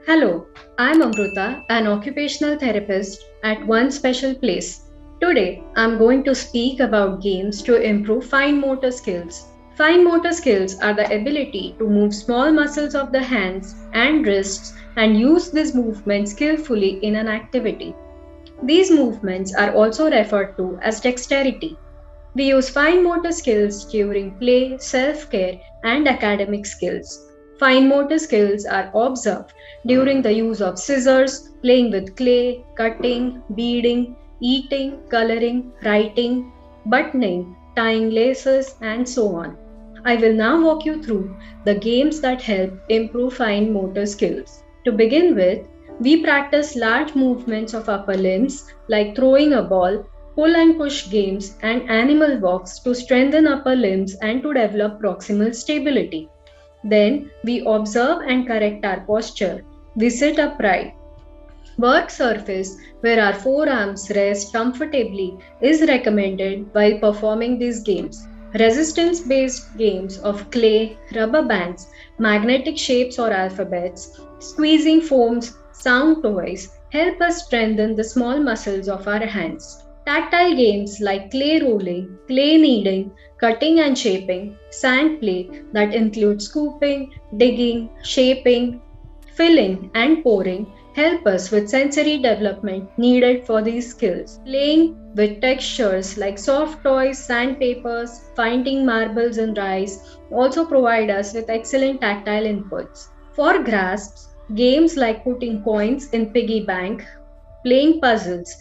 Hello, I'm Amruta, an occupational therapist at One Special Place. Today, I'm going to speak about games to improve fine motor skills. Fine motor skills are the ability to move small muscles of the hands and wrists and use this movement skillfully in an activity. These movements are also referred to as dexterity. We use fine motor skills during play, self care, and academic skills. Fine motor skills are observed during the use of scissors, playing with clay, cutting, beading, eating, coloring, writing, buttoning, tying laces, and so on. I will now walk you through the games that help improve fine motor skills. To begin with, we practice large movements of upper limbs like throwing a ball, pull and push games, and animal walks to strengthen upper limbs and to develop proximal stability. Then we observe and correct our posture. We sit upright. Work surface where our forearms rest comfortably is recommended while performing these games. Resistance based games of clay, rubber bands, magnetic shapes or alphabets, squeezing foams, sound toys help us strengthen the small muscles of our hands. Tactile games like clay rolling, clay kneading, cutting and shaping, sand play that include scooping, digging, shaping, filling, and pouring help us with sensory development needed for these skills. Playing with textures like soft toys, sandpapers, finding marbles in rice also provide us with excellent tactile inputs. For grasps, games like putting coins in piggy bank, playing puzzles,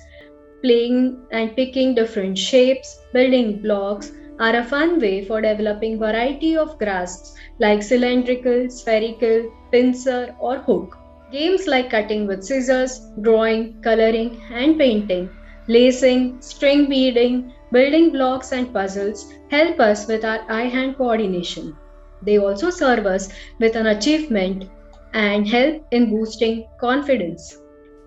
playing and picking different shapes, building blocks are a fun way for developing variety of grasps like cylindrical, spherical, pincer or hook. Games like cutting with scissors, drawing, coloring and painting, lacing, string beading, building blocks and puzzles help us with our eye-hand coordination. They also serve us with an achievement and help in boosting confidence.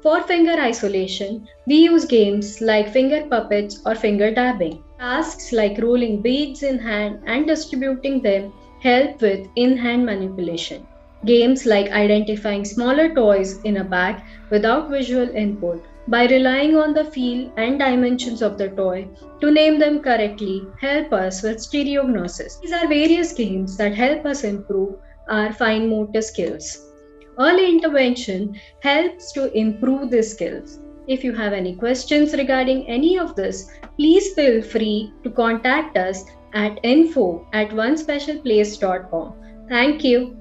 For finger isolation, we use games like finger puppets or finger dabbing. Tasks like rolling beads in hand and distributing them help with in hand manipulation. Games like identifying smaller toys in a bag without visual input by relying on the feel and dimensions of the toy to name them correctly help us with stereognosis. These are various games that help us improve our fine motor skills. Early intervention helps to improve these skills. If you have any questions regarding any of this, please feel free to contact us at info@onespecialplace.com. Thank you.